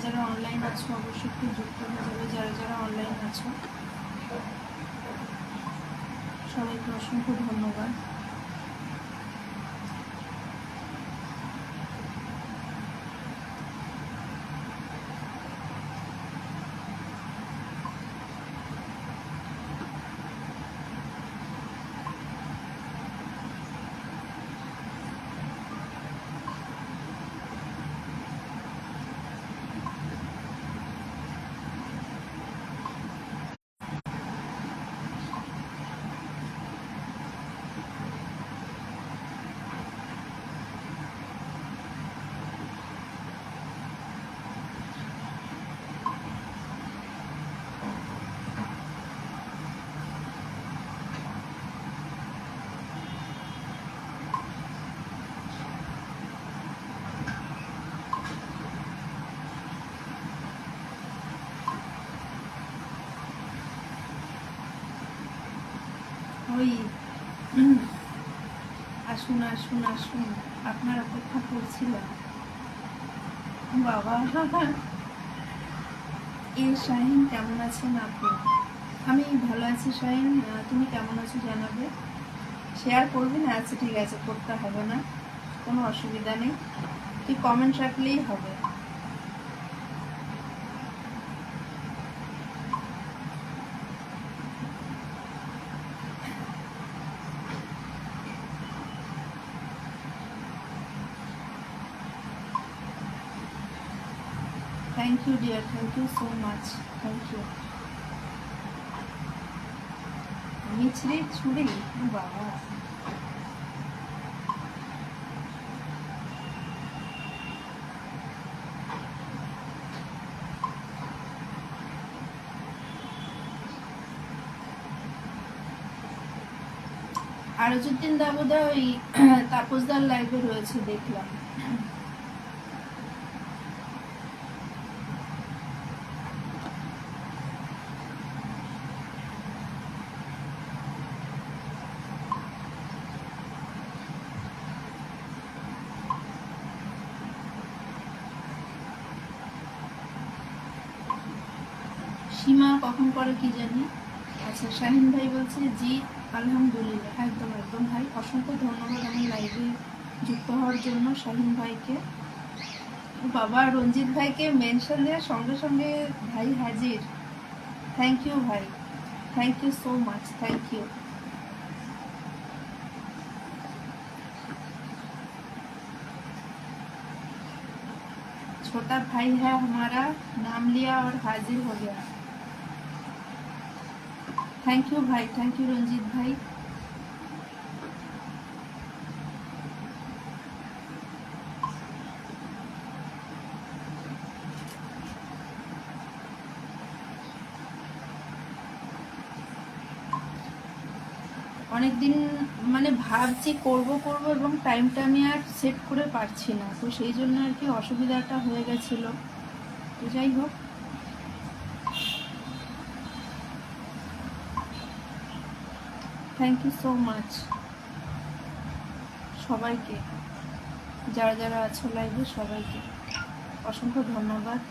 যারা অনলাইন আছো অবশ্যই একটু যুক্ত হয়ে যাবে, যারা যারা অনলাইন আছো সবাইকে অসংখ্য ধন্যবাদ। ওই আসুন আসুন আসুন, আপনার অপেক্ষা করছিলাম বাবা। এ শাহিন কেমন আছেন আপনি? আমি ভালো আছি শাহিন, তুমি কেমন আছো জানাবে। শেয়ার করবি না? আচ্ছা ঠিক আছে, করতে হবে না, কোনো অসুবিধা নেই, তুই কমেন্ট রাখলেই হবে। Thank you dear, thank you so much, thank you. মিছরি ছুরি বাবা, আরজুদ্দিন দাবুদা ওই তাপসদার লাইভে রয়েছে দেখলাম। সীমা কখন করে কি জানি। আচ্ছা শাহিন ভাই বলছে জি আলহামদুলিল্লাহ, একদম একদম ভাই, অসংখ্য ধন্যবাদ আমার লাইভে যুক্ত হওয়ার জন্য শাহিন ভাইকে। বাবা রঞ্জিত ভাইকে মেনশন দেওয়ার সঙ্গে সঙ্গে ভাই হাজির। থ্যাংক ইউ ভাই, thank you so much, thank you. छोटा भाई है हमारा, नाम लिया और हाजिर हो गया। थैंक यू भाई, थैंक यू रंजीत भाई। অনেকদিন মানে ভাবছি করব করব এবং টাইমটা আমি আর সেট করে পারছি না, তো সেই জন্য আর কি অসুবিধাটা হয়ে গেছিল। তো যাই হোক, থ্যাংক ইউ সো মাচ সবাইকে, যারা যারা আছো লাইভে সবাইকে অসংখ্য ধন্যবাদ।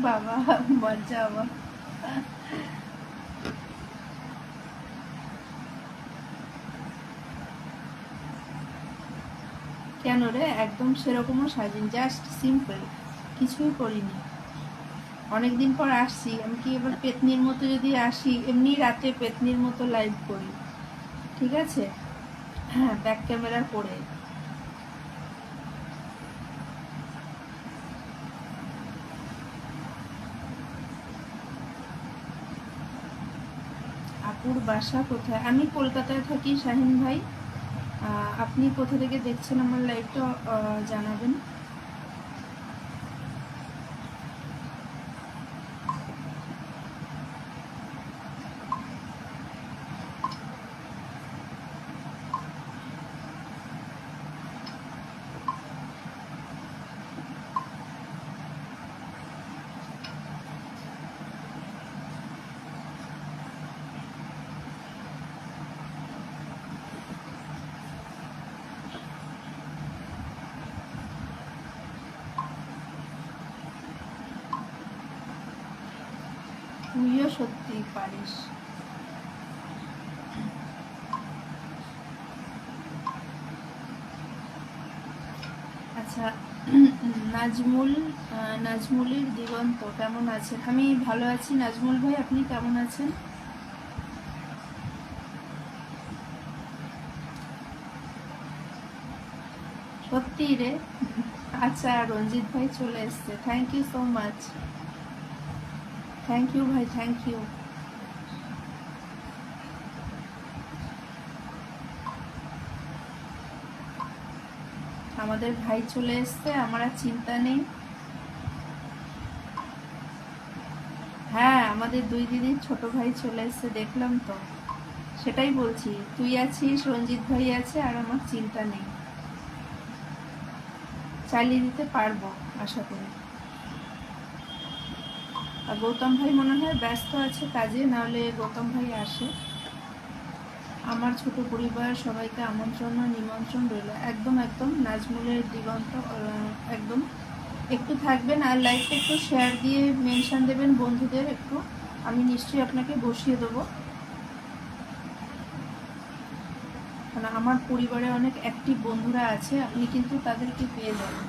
বাবা মজা বাবা, কেন রে? একদম সেরকমও সাজিন, জাস্ট সিম্পল, কিছুই করিনি। অনেকদিন পর আসছি, আমি কি এবার পেতনির মতো যদি আসি, এমনি রাতে পেতনির মতো লাইভ করি, ঠিক আছে? হ্যাঁ, ব্যাক ক্যামেরা করে। আপুর বাসা কোথায়? আমি কলকাতায় থাকি শাহিন ভাই। আপনি কোথা থেকে দেখছেন আমার লাইভটা জানাবেন। তুইও সত্যি পারিস। আচ্ছা, নাজমুলের দিগন্ত কেমন আছেন? আমি ভালো আছি নাজমুল ভাই, আপনি কেমন আছেন? সত্যি রে? আচ্ছা, রঞ্জিত ভাই চলে এসছে, thank you so much. Thank you ভাই, থ্যাংক ইউ। আমাদের ভাই চলে এসছে, আমার আর চিন্তা নেই। হ্যাঁ, আমাদের দুই দিদির ছোট ভাই চলে এসছে, দেখলাম তো, সেটাই বলছি, তুই আছিস, রঞ্জিত ভাই আছে, আর আমার চিন্তা নেই, চালিয়ে দিতে পারবো আশা করি। আর গৌতম ভাই মনে হয় ব্যস্ত আছে কাজে, নাহলে গৌতম ভাই আসে। আমার ছোট পরিবার সবাইকে আমন্ত্রণ ও নিমন্ত্রণ রইল। একদম একদম নাজমুলের দিগন্ত, একদম একটু থাকবেন, আর লাইভটা একটু শেয়ার দিয়ে মেনশন দেবেন বন্ধুদের একটু, আমি নিশ্চয়ই আপনাকে বসিয়ে দেবো। কারণ আমার পরিবারে অনেক অ্যাক্টিভ বন্ধুরা আছে, আপনি কিন্তু তাদেরকে পেয়ে যাবেন।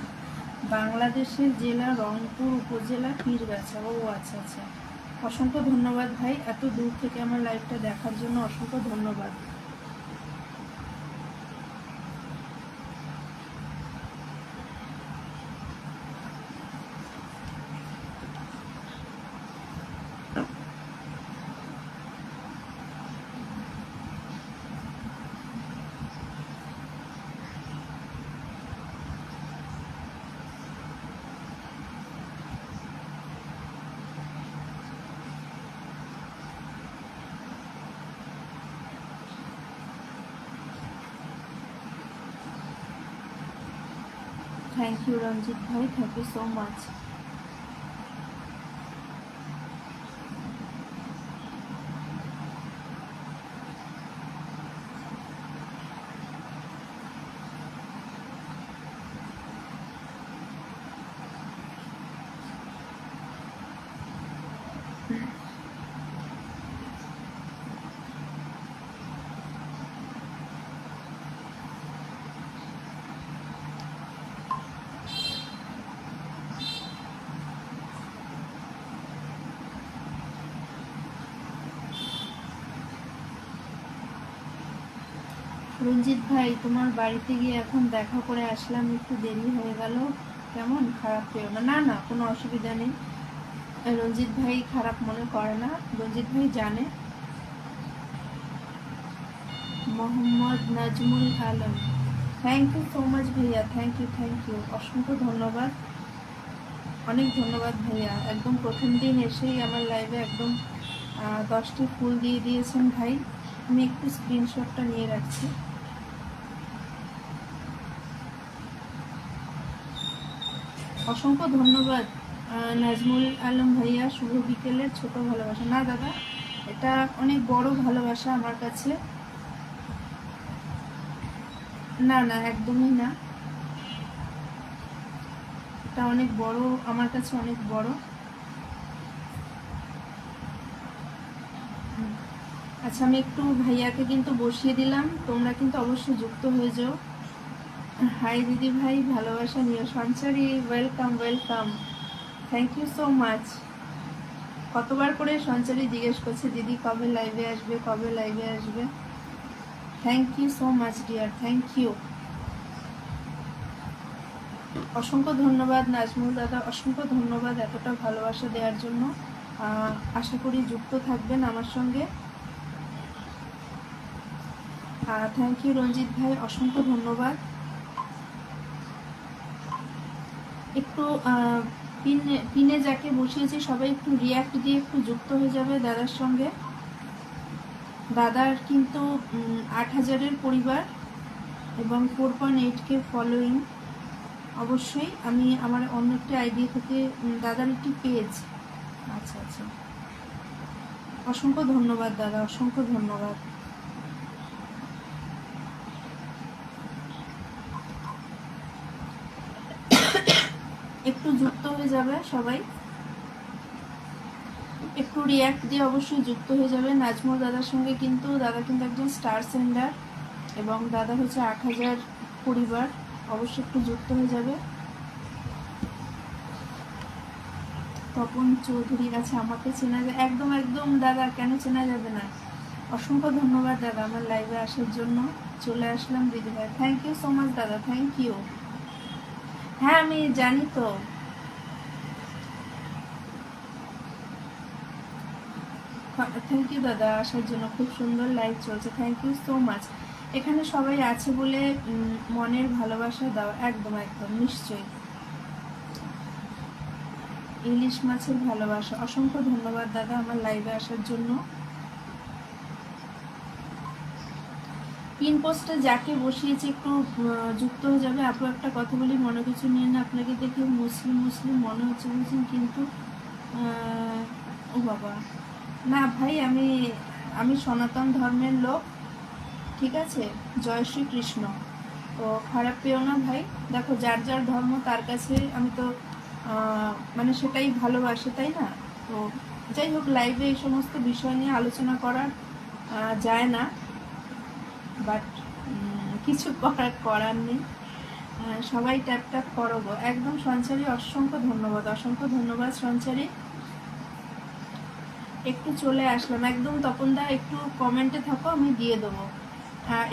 বাংলাদেশের জেলা রংপুর উপজেলা পীরগাছা। ও আচ্ছা আচ্ছা, অসংখ্য ধন্যবাদ ভাই, এত দূর থেকে আমার লাইভটা দেখার জন্য অসংখ্য ধন্যবাদ। থ্যাংক ইউ রঞ্জিত ভাই, থ্যাংক ইউ সো মাচ। রঞ্জিত ভাই, তোমার বাড়িতে গিয়ে এখন দেখা করে আসলাম, একটু দেরি হয়ে গেল, কেমন খারাপ পেও না। না না, কোনো অসুবিধা নেই, রঞ্জিত ভাই খারাপ মনে করে না, রঞ্জিত ভাই জানে। Mohammad Nazmul Alam, thank you so much ভাইয়া, থ্যাংক ইউ, অসংখ্য ধন্যবাদ, অনেক ধন্যবাদ ভাইয়া। একদম প্রথম দিন এসেই আমার লাইভে একদম 10টি ফুল দিয়ে দিয়েছেন ভাই। আমি একটু স্ক্রিনশটটা নিয়ে রাখছি। অসংখ্য ধন্যবাদ নাজমুল আলম ভাইয়া, শুভ বিকেলের ছোট ভালোবাসা। না দাদা, এটা অনেক বড় ভালোবাসা আমার কাছে। না না, একদমই না, এটা অনেক বড় আমার কাছে, অনেক বড়। আচ্ছা, আমি একটু ভাইয়াকে কিন্তু বসিয়ে দিলাম, তোমরা কিন্তু অবশ্যই যুক্ত হয়ে যাও। হাই দিদি ভাই, ভালোবাসা নিয়ে Sanchari, welcome welcome, thank you so much. কতবার করে সঞ্চারী জিজ্ঞেস করছে দিদি কবে লাইভে আসবে, কবে লাইভে আসবে। Thank you so much dear, thank you, অসংখ্য ধন্যবাদ নাজমুল দাদা, অসংখ্য ধন্যবাদ এতটা ভালোবাসা দেওয়ার জন্য। আশা করি যুক্ত থাকবেন আমার সঙ্গে। থ্যাংক ইউ রঞ্জিত ভাই, অসংখ্য ধন্যবাদ। একটু পিনে যাকে বসিয়েছি সবাই একটু রিয়াক্ট দিয়ে একটু যুক্ত হয়ে যাবে দাদার সঙ্গে। দাদার কিন্তু 8,000-এর পরিবার এবং 4.8K ফলোয়িং। অবশ্যই আমি আমার অন্য একটি আইডি থেকে দাদার একটি পেজ। আচ্ছা আচ্ছা, অসংখ্য ধন্যবাদ দাদা, অসংখ্য ধন্যবাদ। একটু যুক্ত হয়ে যাবে সবাই। একটু রিয়াক্ট দিয়ে অবশ্যই যুক্ত হয়ে যাবে। নাজমুল দাদার সঙ্গে কিন্তু দাদা কিন্তু একজন স্টার সেন্ডার এবং দাদা হচ্ছে 8,000 পরিবার, অবশ্যই একটু যুক্ত হয়ে যাবে। তপন চৌধুরী আছে, আমাকে চেনা যায়? একদম একদম দাদা, কেন চেনা যাবে না। অসংখ্য ধন্যবাদ দাদা আমার লাইভে আসার জন্য। চলে আসলাম দিদিভাই, থ্যাংক ইউ সো মাচ দাদা, থ্যাংক ইউ। হ্যাঁ আমি জানি তো। থ্যাংক ইউ দাদা আসার জন্য, খুব সুন্দর লাইভ চলছে, থ্যাংক ইউ সো মাচ। এখানে সবাই আছে বলে মনের ভালোবাসা দাও, একদম একদম নিশ্চয়ই। ইলিশ মাছের ভালোবাসা, অসংখ্য ধন্যবাদ দাদা আমার লাইভে আসার জন্য। পিন পোস্টে যাকে বসিয়েছি একটু যুক্ত হয়ে যাবে। আপু একটা কথা বলি, মনে কিছু নিয়ে না, আপনাকে দেখে মুসলিম মুসলিম মনে হচ্ছে বলছেন, কিন্তু ও বাবা, না ভাই, আমি সনাতন ধর্মের লোক, ঠিক আছে, জয় শ্রীকৃষ্ণ। তো খারাপ পেও না ভাই, দেখো যার যার ধর্ম তার কাছে আমি তো মানে সেটাই ভালোবাসে, তাই না? তো যাই হোক, লাইভে এই সমস্ত বিষয় নিয়ে আলোচনা করা যায় না, বাট কিছু করার নেই। সবাই ট্যাপ ট্যাপ করো গো, একদম সঞ্চারী, অসংখ্য ধন্যবাদ, অসংখ্য ধন্যবাদ সঞ্চারী। একটু চলে আসলাম একদম। তপনদা একটু কমেন্টে থাকো, আমি দিয়ে দেবো।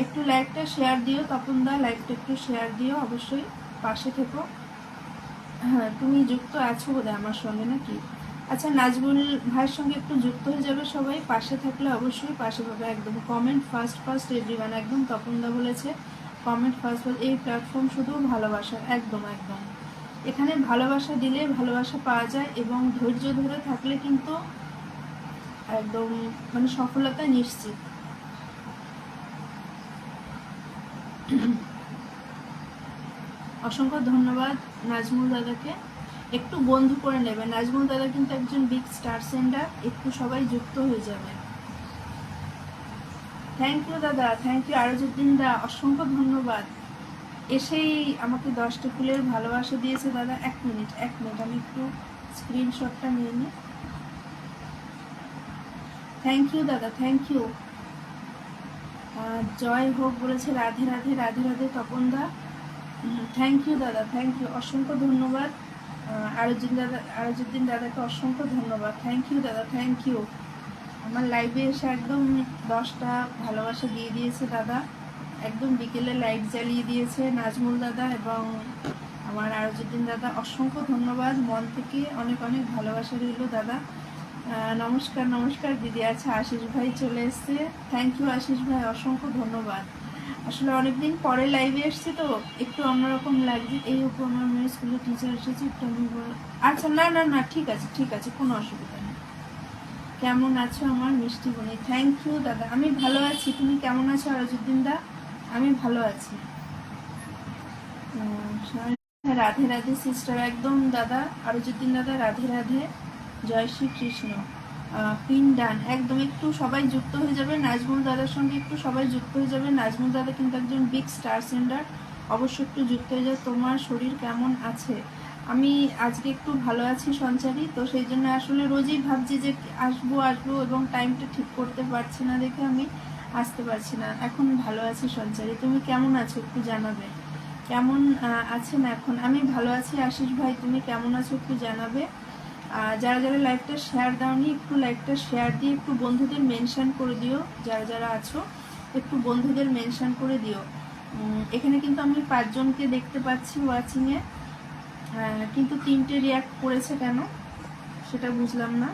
একটু লাইভটা শেয়ার দিও তপনদা, লাইভটা একটু শেয়ার দিও অবশ্যই, পাশে থেকো। হ্যাঁ তুমি যুক্ত আছো বোধহয় আমার সঙ্গে নাকি? আচ্ছা, নাজমুল ভাইয়ের সঙ্গে একটু যুক্ত হয়ে যাবে সবাই, পাশে থাকলে অবশ্যই পাশে পাবে একদম। কমেন্ট ফার্স্ট ফার্স্ট এভরিওয়ান, একদম তপনদা বলেছে কমেন্ট ফার্স্ট ফার্স্ট। এই প্ল্যাটফর্ম শুধু ভালোবাসার, একদম একদম। এখানে ভালোবাসা দিলে ভালোবাসা পাওয়া যায়, এবং ধৈর্য ধরে থাকলে কিন্তু একদম মানে সফলতা নিশ্চিত। অসংখ্য ধন্যবাদ নাজমুল দাদাকে, একটু বন্ধু করে নেবে। নাজমুল দাদা কিন্তু একজন বিগ স্টার সেন্ডার, একটু সবাই যুক্ত হয়ে যাবে। থ্যাংক ইউ দাদা, থ্যাংক ইউ আরজুদ্দিন দা, অসংখ্য ধন্যবাদ। এসেই আমাকে 10টা ফুলের ভালোবাসা দিয়েছে দাদা। এক মিনিট আমি একটু স্ক্রিনশটটা নিয়ে নিই। থ্যাংক ইউ দাদা, থ্যাংক ইউ। জয় হোক বলেছে, রাধে রাধে রাধে রাধে তপনদা। থ্যাংক ইউ দাদা, থ্যাংক ইউ, অসংখ্য ধন্যবাদ। আরজুদ্দিন দাদাকে অসংখ্য ধন্যবাদ, থ্যাংক ইউ দাদা, থ্যাংক ইউ। আমার লাইভে এসে একদম 10টা ভালোবাসা দিয়ে দিয়েছে দাদা, একদম বিকেলে লাইট জ্বালিয়ে দিয়েছে নাজমুল দাদা এবং আমার আরজুদ্দিন দাদা। অসংখ্য ধন্যবাদ, মন থেকে অনেক অনেক ভালোবাসা রইল দাদা। নমস্কার নমস্কার দিদি। আচ্ছা, আশিস ভাই চলে এসছে, থ্যাংক ইউ আশিস ভাই, অসংখ্য ধন্যবাদ। আসলে অনেকদিন পরে লাইভে এসছি তো একটু অন্যরকম লাগছে। এই উপর আমার মেয়ের স্কুলে টিচার এসেছে, একটু আমি আচ্ছা না না না, ঠিক আছে ঠিক আছে, কোনো অসুবিধা নেই। কেমন আছো আমার মিষ্টি বোনি? থ্যাংক ইউ দাদা, আমি ভালো আছি, তুমি কেমন আছো আরজুদ্দিন দা? আমি ভালো আছি। রাধে রাধে সিস্টার, একদম দাদা আরজুদ্দিন দাদা, রাধে রাধে, জয় শ্রী কৃষ্ণ। পিন ডান, একদম একটু সবাই যুক্ত হয়ে যাবে নাজমুল দাদার সঙ্গে, একটু সবাই যুক্ত হয়ে যাবে। নাজমুল দাদা কিন্তু একজন বিগ স্টার সেন্ডার, অবশ্যই একটু যুক্ত হয়ে যাবে। তোমার শরীর কেমন আছে? আমি আজকে একটু ভালো আছি সঞ্চারী, তো সেই জন্য আসলে রোজই ভাবছি যে আসবো আসবো, এবং টাইমটা ঠিক করতে পারছি না দেখে আমি আসতে পারছি না। এখন ভালো আছি সঞ্চারী, তুমি কেমন আছো একটু জানাবে। কেমন আছেন এখন? আমি ভালো আছি আশিস ভাই, তুমি কেমন আছো একটু জানাবে। যারা যারা লাইভটা শেয়ার দাওনি, একটু লাইভটা শেয়ার দিয়ে একটু বন্ধুদের মেনশন করে দিও, যারা যারা আছো একটু বন্ধুদের মেনশন করে দিও। এখানে কিন্তু আমি 5 জনকে দেখতে পাচ্ছি ওয়াচিংয়ে, কিন্তু 3টে রিয়াক্ট করেছে কেন সেটা বুঝলাম না।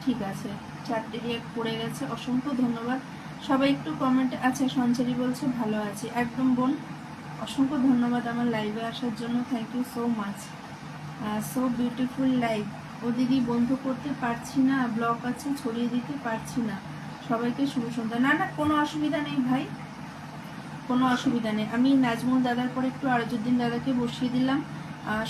ঠিক আছে, 4টে রিয়াক্ট পড়ে গেছে, অসংখ্য ধন্যবাদ। সবাই একটু কমেন্টে। আচ্ছা, সঞ্চারী বলছে ভালো আছি, একদম বোন, অসংখ্য ধন্যবাদ আমার লাইভে আসার জন্য, thank you so much. So beautiful live. ও দিদি বন্ধ করতে পারছি না, ব্লক আছে, ছড়িয়ে দিতে পারছি না। সবাইকে শুভ সন্ধ্যা। না না, কোনো অসুবিধা নেই ভাই, কোনো অসুবিধা নেই। আমি নাজমুল দাদার পরে একটু আরজুদ্দিন দাদাকে বসিয়ে দিলাম,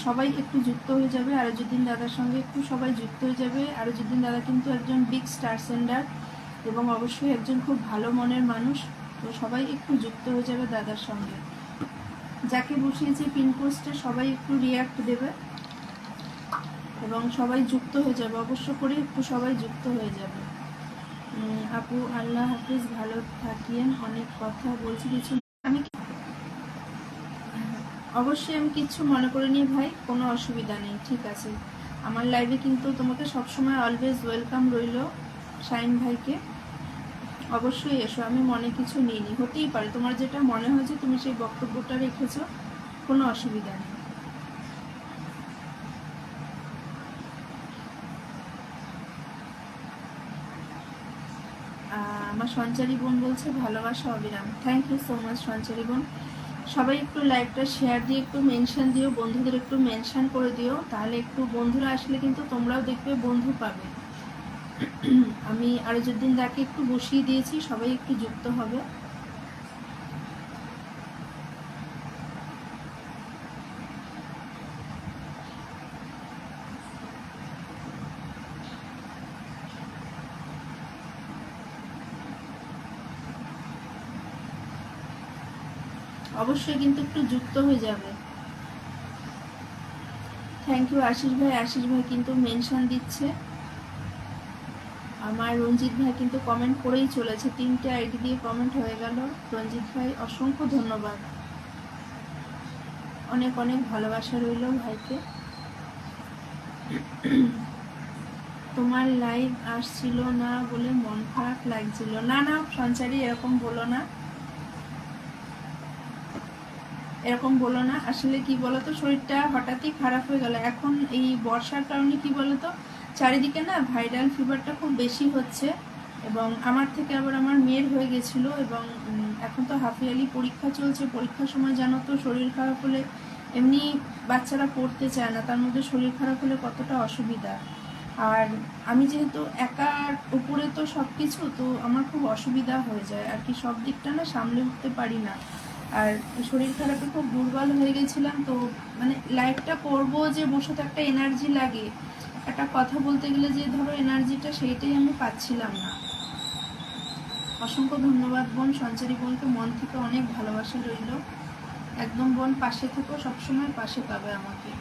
সবাই একটু যুক্ত হয়ে যাবে। আরজুদ্দিন দাদার সঙ্গে একটু সবাই যুক্ত হয়ে যাবে। আরজুদ্দিন দাদা কিন্তু একজন বিগ স্টার সেন্ডার এবং অবশ্যই একজন খুব ভালো মনের মানুষ। তো সবাই একটু যুক্ত হয়ে যাবে দাদার সঙ্গে। যাকে বসিয়েছি পিন পোস্টে সবাই একটু রিয়াক্ট দেবে এবং সবাই যুক্ত হয়ে যাবে, অবশ্য করে একটু সবাই যুক্ত হয়ে যাবে। আপু আল্লাহ হাফিজ, ভালো থাকিয়েন। অনেক কথা বলছি, কিছু আমি অবশ্যই আমি কিচ্ছু মনে করে নিই ভাই, কোনো অসুবিধা নেই, ঠিক আছে। আমার লাইভে কিন্তু তোমাকে সবসময় অলওয়েজ ওয়েলকাম রইল। শাহিন ভাইকে অবশ্যই এসো, আমি মনে কিছু নিইনি। হতেই পারে তোমার যেটা মনে হয়েছে তুমি সেই বক্তব্যটা রেখেছো, কোনো অসুবিধা নেই। আমার সঞ্চারী বোন বলছে ভালোবাসা অবিরাম। থ্যাংক ইউ সো মাচ সঞ্চারী বোন। সবাই একটু লাইভটা শেয়ার দিয়ে একটু মেনশন দিও, বন্ধুদের একটু মেনশন করে দিও, তাহলে একটু বন্ধুরা আসলে কিন্তু তোমরাও দেখবে বন্ধু পাবে। আমি আরজুদ্দিন দাকে একটু বসিয়ে দিয়েছি, সবাই একটু যুক্ত হবে। অবশ্যই কিন্তু একটু যুক্ত হয়ে যাবে। থ্যাংক ইউ আশিস ভাই। আশিস ভাই কিন্তু মেনশন দিচ্ছে। আমার রঞ্জিত ভাই কিন্তু কমেন্ট করেই চলেছে, 3টে আইডি দিয়ে কমেন্ট হয়ে গেল। রঞ্জিত ভাই অসংখ্য ধন্যবাদ, অনেক অনেক ভালোবাসা রইল ভাইকে। তোমার লাইভ আসছিল না বলে মন খারাপ লাগছিল। না না সঞ্চারী, এরকম বলো না, এরকম বলো না। আসলে কি বলতো, শরীরটা হঠাৎই খারাপ হয়ে গেল। এখন এই বর্ষার কারণে কি বলতো, চারিদিকে না ভাইরাল ফিভারটা খুব বেশি হচ্ছে এবং আমার থেকে আবার আমার মেয়ের হয়ে গেছিলো। এবং এখন তো হাফ ইয়ারলি পরীক্ষা চলছে, পরীক্ষার সময় জানো তো শরীর খারাপ হলে এমনি বাচ্চারা পড়তে চায় না, তার মধ্যে শরীর খারাপ হলে কতটা অসুবিধা। আর আমি যেহেতু একার উপরে তো সব কিছু, তো আমার খুব অসুবিধা হয়ে যায় আর কি, সব দিকটা না সামলে উঠতে পারি না। আর শরীর খারাপে খুব দুর্বল হয়ে গেছিলাম, তো মানে লাইভটা করবো যে বসে তো একটা এনার্জি লাগে, একটা কথা বলতে গেলে যে ধরো এনার্জিটা, সেইটাই আমি পাচ্ছিলাম না। অসংখ্য ধন্যবাদ বোন, সঞ্চারী বোনকে মন থেকে অনেক ভালোবাসা রইল। একদম বোন পাশে থেকো, সবসময় পাশে পাবে আমাকে।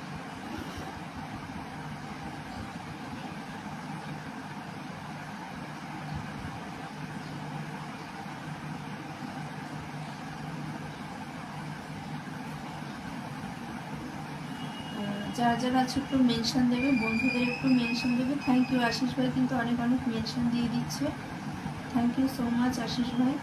যারা যারা আছে একটু মেনশন দেবে, বন্ধুদের একটু মেনশন দেবে। থ্যাংক ইউ আশিস ভাই কিন্তু অনেক অনেক মেনশন দিয়ে দিচ্ছে। Thank you so much Ashish ভাই।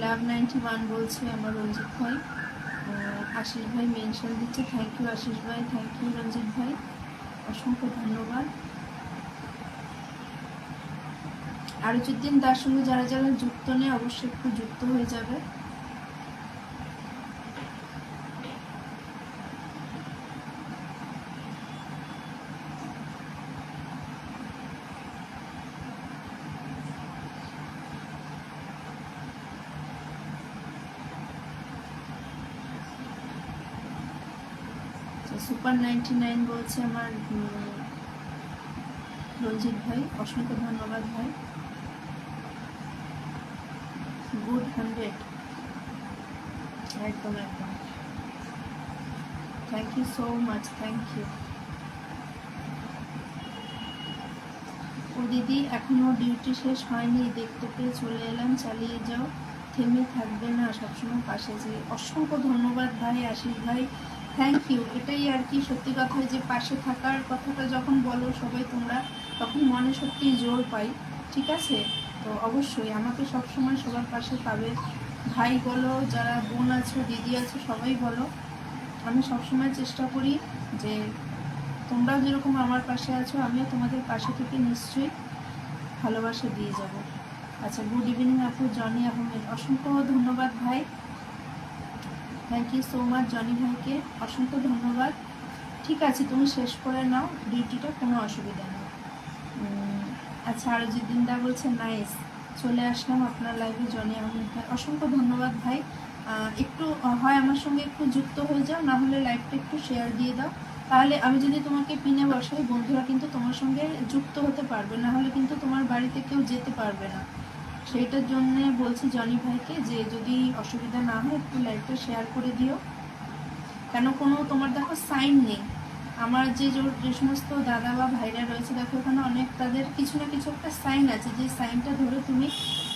লাভ 91 বলছে আমার রঞ্জিত ভাই। আশিস ভাই মেনশন দিচ্ছে, থ্যাংক ইউ আশিস ভাই, থ্যাংক ইউ রঞ্জিত ভাই, অসংখ্য ধন্যবাদ। আরজুদ্দিন তার সঙ্গে যারা যারা যুক্ত নেই অবশ্যই একটু যুক্ত হয়ে যাবে। সুপার 99 বলছে আমার রঞ্জিত ভাই, অসংখ্য ধন্যবাদ ভাই। গুড 100, একদম একদম, thank you so much, thank you. ও দিদি এখনো ডিউটি শেষ হয়নি, দেখতে পেয়ে চলে এলাম, চালিয়ে যাও, থেমে থাকবে না, সবসময় পাশে যে। অসংখ্য ধন্যবাদ ভাই আশিস ভাই, থ্যাংক ইউ। এটাই আর কি সত্যি কথা, যে পাশে থাকার কথাটা যখন বলো সবাই তোমরা, তখন মনে সত্যিই জোর পাই। ঠিক আছে, তো অবশ্যই আমাকে সবসময় সবার পাশে পাবে। ভাই বলো, যারা বোন আছো, দিদি আছো, সবাই বলো, আমি সবসময় চেষ্টা করি যে তোমরাও যেরকম আমার পাশে আছো, আমিও তোমাদের পাশে থেকে নিশ্চয়ই ভালোবাসা দিয়ে যাব। আচ্ছা, গুড ইভিনিং আপু জনি আহমেদ, অসংখ্য ধন্যবাদ ভাই, thank you so much Jony ভাইকে অসংখ্য ধন্যবাদ। ঠিক আছে, তুমি শেষ করে নাও ডিউটিটা, কোনো অসুবিধা নেই। আচ্ছা, আরও জিদিনদা বলছে নাইস, চলে আসলাম আপনার লাইভে জনি আহমেদ ভাই, অসংখ্য ধন্যবাদ ভাই। একটু হয় আমার সঙ্গে একটু যুক্ত হয়ে যাও, না হলে লাইভটা একটু শেয়ার দিয়ে দাও, তাহলে আমি যদি তোমাকে পিনে বসাই বন্ধুরা কিন্তু তোমার সঙ্গে যুক্ত হতে পারবে, না হলে কিন্তু তোমার বাড়িতে কেউ যেতে পারবে না। সেইটার জন্য বলছি জনি ভাইকে যে যদি অসুবিধা না হয় একটু লাইভটা শেয়ার করে দিও, কেন কোনো তোমার দেখো সাইন নেই। আমার যে সমস্ত দাদা বা ভাইরা রয়েছে দেখো এখানে অনেক, তাদের কিছু না কিছু একটা সাইন আছে, যে সাইনটা ধরে তুমি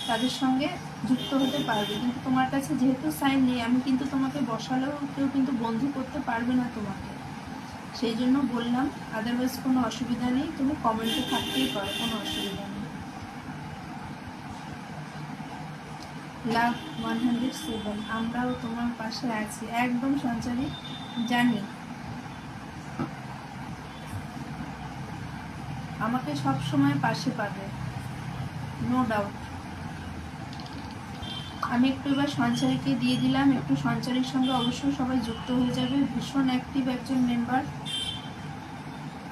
তাদের সঙ্গে যুক্ত হতে পারবে, কিন্তু তোমার কাছে যেহেতু সাইন নেই, আমি কিন্তু তোমাকে বসালেও কেউ কিন্তু বন্ধু করতে পারবে না তোমাকে, সেই জন্য বললাম। আদারওয়াইজ কোনো অসুবিধা নেই, তুমি কমেন্টে থাকতেই পারো, কোনো অসুবিধা নেই। লাভ 107, আমরাও তোমার পাশে আছি, একদম সঞ্চারী, জানি আমাকে সব সময় পাশে পাবে, নো ডাউট। আমি একটু এবার সঞ্চারীকে দিয়ে দিলাম, একটু সঞ্চারীর সঙ্গে অবশ্যই সবাই যুক্ত হয়ে যাবে, ভীষণ অ্যাক্টিভ একজন মেম্বার,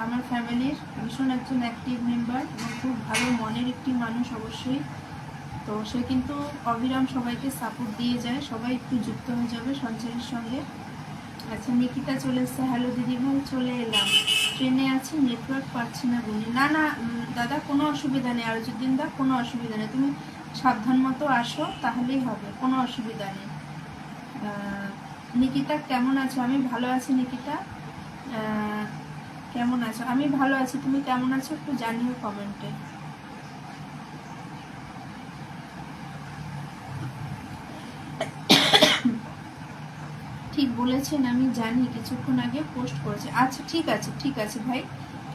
আমার ফ্যামিলির ভীষণ একজন অ্যাক্টিভ মেম্বার এবং খুব ভালো মনের একটি মানুষ অবশ্যই। তো সে কিন্তু অবিরাম সবাইকে সাপোর্ট দিয়ে যায়, সবাই একটু যুক্ত হয়ে যাবে সঞ্চারীর সঙ্গে। আচ্ছা, নিকিতা চলে এসছে, হ্যালো দিদিভাই, চলে এলাম, ট্রেনে আছি, নেটওয়ার্ক পাচ্ছি না বলি। না না দাদা, কোনো অসুবিধা নেই, আর যদি দা কোনো অসুবিধা নেই, তুমি সাবধান মতো আসো, তাহলেই হবে, কোনো অসুবিধা নেই। নিকিতা কেমন আছো? আমি ভালো আছি নিকিতা, কেমন আছো? আমি ভালো আছি, তুমি কেমন আছো একটু জানিও কমেন্টে। ঠিক বলেছেন, আমি জানি, কিছুক্ষণ আগে পোস্ট করেছে। আচ্ছা ঠিক আছে, ঠিক আছে ভাই,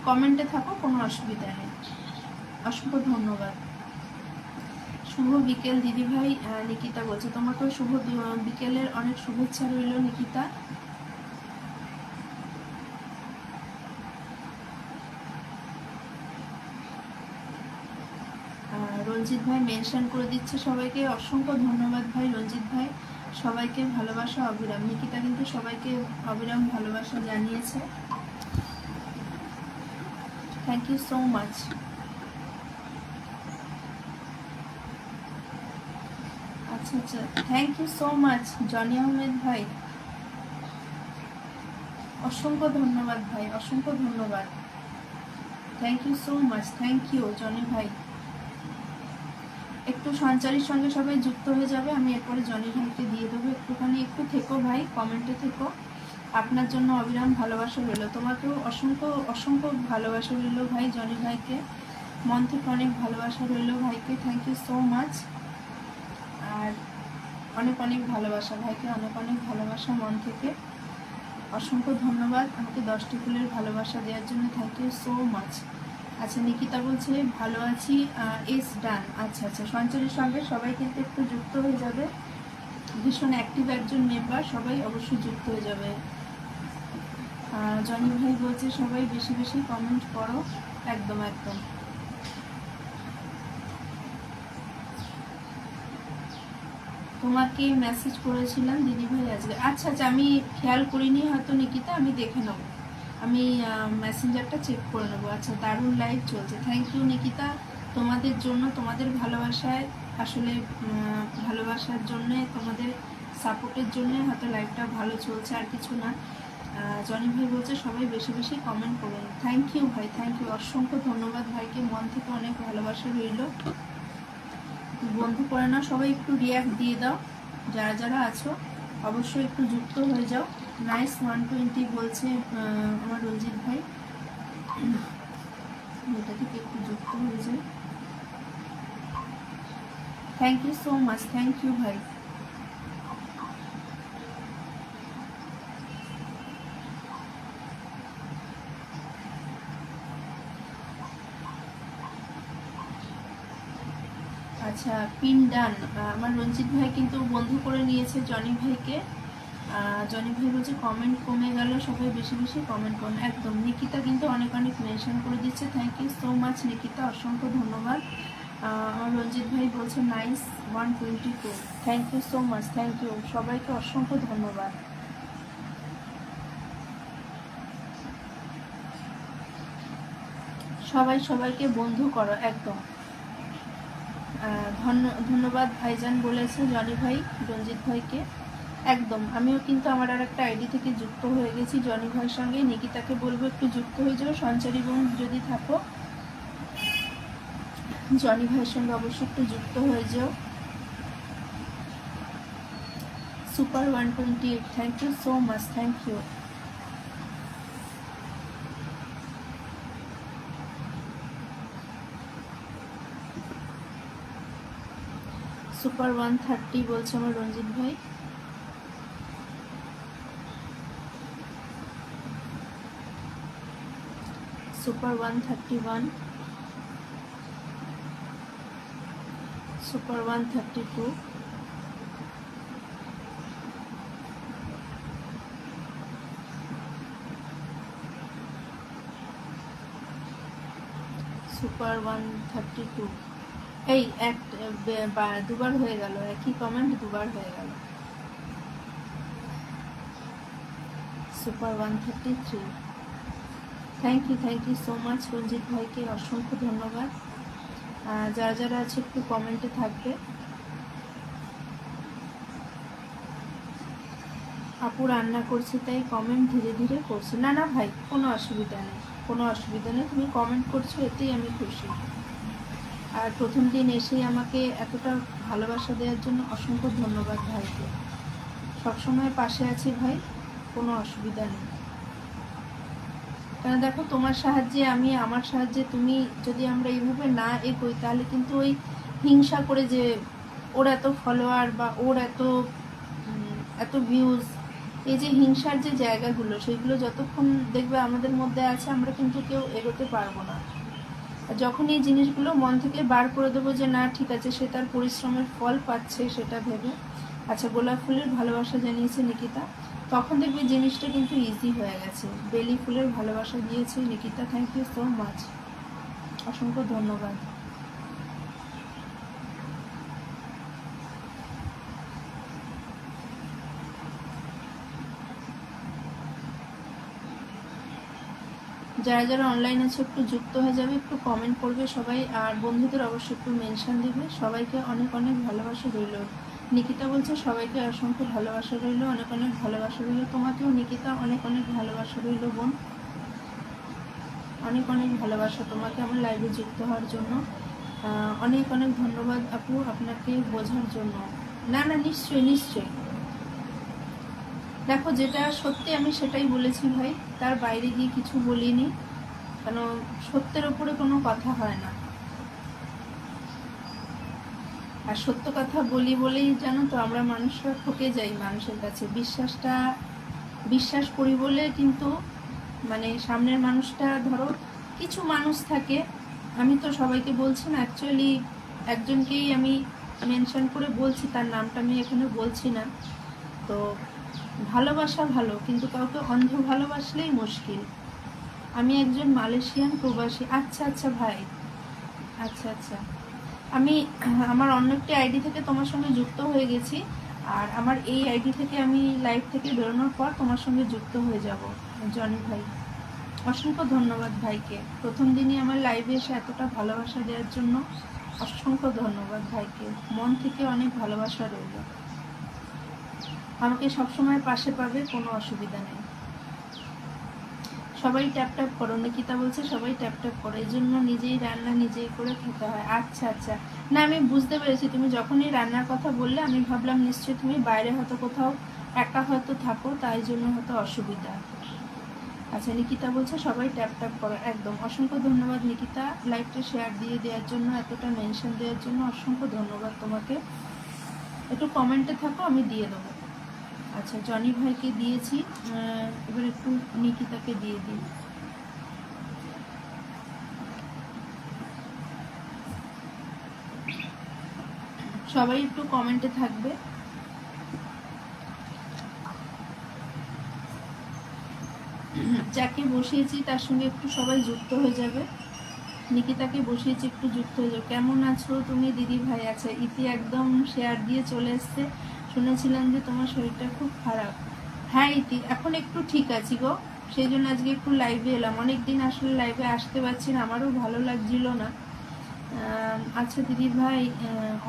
কমেন্টে থাকো, কোনো অসুবিধা নেই, অসংখ্য ধন্যবাদ। শুভ বিকেল দিদিভাই, নিকিতা বলছে, তোমাকেও শুভ বিকেলের অনেক শুভেচ্ছা রইল নিকিতা। রঞ্জিত ভাই মেনশন করে দিচ্ছে সবাইকে, অসংখ্য ধন্যবাদ ভাই রঞ্জিত ভাই, সবাইকে ভালোবাসা অবিরাম। নিকিতা কিন্তু সবাইকে অবিরাম ভালোবাসা জানিয়েছে, থ্যাংক ইউ সো মাচ। আচ্ছা আচ্ছা, thank you so much Jony Ahmed ভাই, অসংখ্য ধন্যবাদ ভাই, অসংখ্য ধন্যবাদ, thank you so much, thank you Jony ভাই। একটু সঞ্চারীর সঙ্গে সবাই যুক্ত হয়ে যাবে, আমি এরপরে জনি ভাইকে দিয়ে দেবো, একটুখানি একটু থেকো ভাই, কমেন্টে থেকো, আপনার জন্য অবিরাম ভালোবাসা রইল, তোমাকেও অসংখ্য অসংখ্য ভালোবাসা রইল ভাই, জনি ভাইকে মন থেকে অনেক ভালোবাসা রইল ভাইকে, থ্যাংক ইউ সো মাচ। আর অনেক অনেক ভালোবাসা ভাইকে, অনেক অনেক ভালোবাসা মন থেকে, অসংখ্য ধন্যবাদ আমাকে 10টি ফুলের ভালোবাসা দেওয়ার জন্য, থ্যাংক ইউ সো মাচ। আচ্ছা, নিকিতা বলছে ভালো আছি, ইস ডান। আচ্ছা আচ্ছা, সঞ্চারীর সঙ্গে সবাই কিন্তু একটু যুক্ত হয়ে যাবে, ভীষণ অ্যাক্টিভ একজন মেম্বার, সবাই অবশ্যই যুক্ত হয়ে যাবে। জনি ভাই বলছে সবাই বেশি বেশি কমেন্ট করো, একদম একদম। তোমাকে মেসেজ করেছিলাম দিদিভাই আজকে, আচ্ছা আচ্ছা, আমি খেয়াল করিনি হয়তো নিকিতা, আমি দেখে নেবো, আমি মেসেঞ্জারটা চেক করে নেবো। আচ্ছা, দারুণ লাইভ চলছে, থ্যাংক ইউ নিকিতা, তোমাদের জন্য, তোমাদের ভালোবাসায়, আসলে ভালোবাসার জন্যে, তোমাদের সাপোর্টের জন্য হয়তো লাইভটা ভালো চলছে, আর কিছু না। জনি ভাই বলছে সবাই বেশি বেশি কমেন্ট করুন, থ্যাংক ইউ ভাই, থ্যাংক ইউ, অসংখ্য ধন্যবাদ ভাইকে, মন থেকে অনেক ভালোবাসা রইল। বন্ধু করে নাও সবাই, একটু রিয়াক্ট দিয়ে দাও, যারা যারা আছো অবশ্যই একটু যুক্ত হয়ে যাও। নাইস 120 বলছে আমার রঞ্জিত ভাই, এটা থেকে একটু যুক্ত হয়ে যায়, thank you so much, thank you ভাই। আচ্ছা, পিন ডান, আমার রঞ্জিত ভাই কিন্তু বন্ধু করে নিয়েছে জনি ভাইকে, জনি ভাই বলছে কমেন্ট কমে গেল, সবাই বেশি বেশি কমেন্ট করুন, একদম। নিকিতা কিন্তু অনেক অনেক মেনশন করে দিচ্ছে, thank you so much Nikita, অসংখ্য ধন্যবাদ। আমার রঞ্জিত ভাই বলছে nice 122। Thank you so much, thank you, সবাইকে অসংখ্য ধন্যবাদ। সবাই সবাইকে বন্ধু করো একদম। ধন্যবাদ ভাইজান বলেছে জনি ভাই রঞ্জিত ভাইকে। একদম, আমিও কিন্তু আমার আর একটা আইডি থেকে যুক্ত হয়ে গেছি জনি ভাইয়ের সঙ্গে। নিকিতাকে বলবো একটু যুক্ত হয়ে যাও, সঞ্চারী বোন যদি থাকো জনি ভাইয়ের সঙ্গে অবশ্যই একটু যুক্ত হয়ে যাও। Super 128, thank you so much, thank you. Super 130 বলছে আমার রঞ্জিত ভাই। Super 131, super 132, super 132। এই দুবার হয়ে গেল, একই কমেন্ট দুবার হয়ে গেল। Super 133, thank you so much Ranjit ভাইকে অসংখ্য ধন্যবাদ। যারা যারা আছে একটু কমেন্টে থাকবে। আপু রান্না করছে তাই কমেন্ট ধীরে ধীরে করছে। না না ভাই, কোনো অসুবিধা নেই, কোনো অসুবিধা নেই, তুমি কমেন্ট করছো এতেই আমি খুশি। আর প্রথম দিন এসেই আমাকে এতটা ভালোবাসা দেওয়ার জন্য অসংখ্য ধন্যবাদ ভাইকে। সবসময় পাশে আছি ভাই, কোনো অসুবিধা নেই। কারণ দেখো, তোমার সাহায্যে আমি, আমার সাহায্যে তুমি, যদি আমরা এইভাবে না এগোই তাহলে কিন্তু ওই হিংসা করে যে ওর এত ফলোয়ার বা ওর এত ভিউজ, এই যে হিংসার যে জায়গাগুলো, সেইগুলো যতক্ষণ দেখবে আমাদের মধ্যে আছে আমরা কিন্তু কেউ এগোতে পারবো না। যখন এই জিনিসগুলো মন থেকে বার করে দেবো যে না ঠিক আছে, সে তার পরিশ্রমের ফল পাচ্ছে সেটা ভেবে। আচ্ছা, গোলাপ ফুলের ভালোবাসা জানিয়েছে নিকিতা, তখন দেখবে জিনিসটা কিন্তু ইজি হয়ে গেছে। বেলি ফুলের ভালোবাসা দিয়েছে Nikita, thank you so much, অসংখ্য ধন্যবাদ। যারা যারা অনলাইন আছে একটু যুক্ত হয়ে যাবে, একটু কমেন্ট করবে সবাই, আর বন্ধুদের অবশ্যই একটু মেনশন দিবে। সবাইকে অনেক অনেক ভালোবাসা রইল। নিকিতা বলছে সবাইকে অসংখ্য ভালোবাসা রইল, অনেক অনেক ভালোবাসা রইল। তোমাকেও নিকিতা অনেক অনেক ভালোবাসা রইল বোন, অনেক অনেক ভালোবাসা তোমাকে আমার লাইভে যুক্ত হওয়ার জন্য। অনেক অনেক ধন্যবাদ আপু আপনাকে বোঝার জন্য। না না, নিশ্চয়ই নিশ্চয়ই। দেখো, যেটা সত্যি আমি সেটাই বলেছি ভাই, তার বাইরে গিয়ে কিছু বলিনি, কেন সত্যের ওপরে কোনো কথা হয় না। আর সত্য কথা বলি বলেই জানো তো আমরা মানুষরা ঠকে যাই মানুষের কাছে। বিশ্বাস করি বলে কিন্তু মানে সামনের মানুষটা, ধরো কিছু মানুষ থাকে, আমি তো সবাইকে বলছি না, অ্যাকচুয়ালি একজনকেই আমি মেনশন করে বলছি, তার নামটা আমি এখানে বলছি না। তো ভালোবাসা ভালো, কিন্তু কাউকে অন্ধ ভালোবাসলেই মুশকিল। আমি একজন মালয়েশিয়ান প্রবাসী। আচ্ছা আচ্ছা ভাই, আচ্ছা আচ্ছা, আমি আমার অন্য একটি আইডি থেকে তোমার সঙ্গে যুক্ত হয়ে গেছি, আর আমার এই আইডি থেকে আমি লাইভ থেকে বেরোনোর পর তোমার সঙ্গে যুক্ত হয়ে যাব। জনি ভাই, অসংখ্য ধন্যবাদ ভাইকে, প্রথম দিনই আমার লাইভে এসে এতটা ভালোবাসা দেওয়ার জন্য অসংখ্য ধন্যবাদ ভাইকে, মন থেকে অনেক ভালোবাসা রইল। আমাকে সবসময় পাশে পাবে, কোনো অসুবিধা নেই। সবাই ট্যাপ ট্যাপ করো, নিকিতা বলছে সবাই ট্যাপ ট্যাপ করো, এই জন্য নিজেই রান্না নিজেই করে খেতে হয়। আচ্ছা আচ্ছা, না আমি বুঝতে পেরেছি, তুমি যখনই রান্নার কথা বললে আমি ভাবলাম নিশ্চয়ই তুমি বাইরে হয়তো কোথাও একা হয়তো থাকো, তাই জন্য হয়তো অসুবিধা। আচ্ছা, নিকিতা বলছে সবাই ট্যাপ ট্যাপ করো, একদম অসংখ্য ধন্যবাদ নিকিতা, লাইভটা শেয়ার দিয়ে দেওয়ার জন্য, এতটা মেনশন দেওয়ার জন্য অসংখ্য ধন্যবাদ তোমাকে। একটু কমেন্টে থাকো, আমি দিয়ে দেবো। আচ্ছা, জনি ভাইকে দিয়েছি, এবার একটু নিকিতাকে দিয়ে দিই। সবাই একটু কমেন্টে থাকবে। যাকে বসিয়েছি তার সঙ্গে একটু সবাই যুক্ত হয়ে যাবে। নিকিতাকে বসিয়েছি, একটু যুক্ত হয়ে যাও। কেমন আছো তুমি দিদি ভাই? আছে ইতি একদম শেয়ার দিয়ে চলে এসছে। শুনেছিলাম যে তোমার শরীরটা খুব খারাপ। হ্যাঁ ইতি, এখন একটু ঠিক আছি গো, সেই জন্য আজকে একটু লাইভে এলাম। অনেকদিন আসলে লাইভে আসতে পারছি না, আমারও ভালো লাগছিল না। আচ্ছা দিদি ভাই,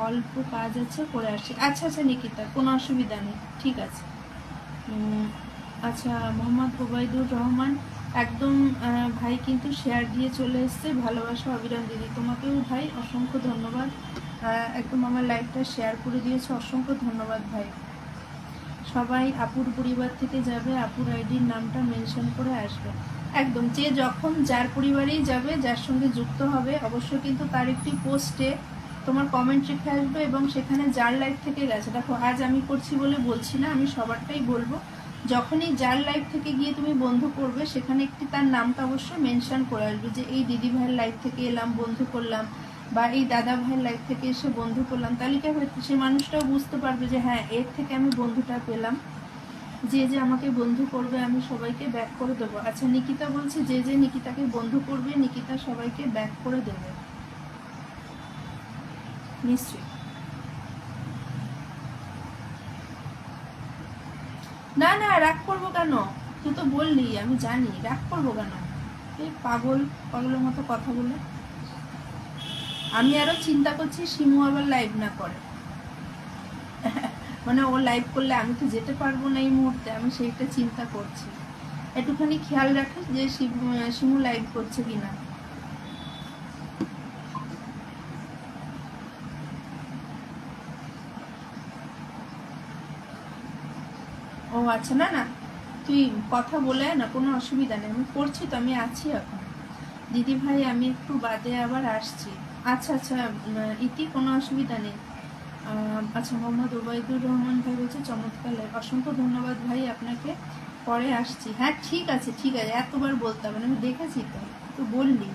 অল্প কাজ আছে, করে আসছি। আচ্ছা আচ্ছা নিকিতা, কোনো অসুবিধা নেই, ঠিক আছে। আচ্ছা মোহাম্মদ ওবায়দুর রহমান একদম ভাই কিন্তু শেয়ার দিয়ে চলে এসছে। ভালোবাসা অবিরাম দিদি, তোমাকেও ভাই অসংখ্য ধন্যবাদ। একদম আমার লাইভটা শেয়ার করে দিয়েছে, অসংখ্য ধন্যবাদ ভাই। সবাই আপুর পরিবার থেকে যাবে, আপুর আইডির নামটা মেনশন করে আসবে। একদম, যে যখন যার পরিবারেই যাবে, যার সঙ্গে যুক্ত হবে, অবশ্যই কিন্তু তার একটি পোস্টে তোমার কমেন্ট রেখে আসবে এবং সেখানে যার লাইভ থেকে গেছে। দেখো আজ আমি করছি বলে বলছি না, আমি সবারটাই বলবো, যখনই যার লাইভ থেকে গিয়ে তুমি বন্ধু করবে, সেখানে একটি তার নামটা অবশ্যই মেনশন করে আসবে যে এই দিদি ভাইয়ের লাইভ থেকে এলাম, বন্ধু করলাম, বা এই দাদা ভাইয়ের লাইভ থেকে এসে বন্ধু করলাম। তাহলে কি হয়তো সে মানুষটাও বুঝতে পারবে যে হ্যাঁ, এর থেকে আমি বন্ধুটা পেলাম। যে যে আমাকে বন্ধু করবে আমি সবাইকে ব্যাক করে দেবো। আচ্ছা নিকিতা বলছে যে যে নিকিতাকে বন্ধু করবে, নিকিতা সবাইকে ব্যাক করে দেবে নিশ্চয়ই। না না, রাগ করবো কেন? তুই তো বললি, আমি জানি, রাগ করবো কেন? এই পাগলের মতো কথা বলে। আমি আরো চিন্তা করছি শিমু আবার লাইভ না করে। মানে ও লাইভ করলে আমি তো যেতে পারবো না এই মুহূর্তে, আমি সেইটা চিন্তা করছি। একটুখানি খেয়াল রাখিস যে শিমু লাইভ করছে কিনা। ও আচ্ছা, না না, তুই কথা বলে না, কোনো অসুবিধা নেই, আমি করছি তো, আমি আছি এখন। দিদি ভাই আমি একটু বাদে আবার আসছি। আচ্ছা আচ্ছা ইতি, কোনো অসুবিধা নেই। আচ্ছা মোহাম্মদ ওবায়দুর রহমান ভাই বলছে চমৎকার লাইভ, অসংখ্য ধন্যবাদ ভাই আপনাকে, পরে আসছি। হ্যাঁ ঠিক আছে ঠিক আছে, এতবার বলতে হবে না, আমি দেখেছি তো, তো বললি।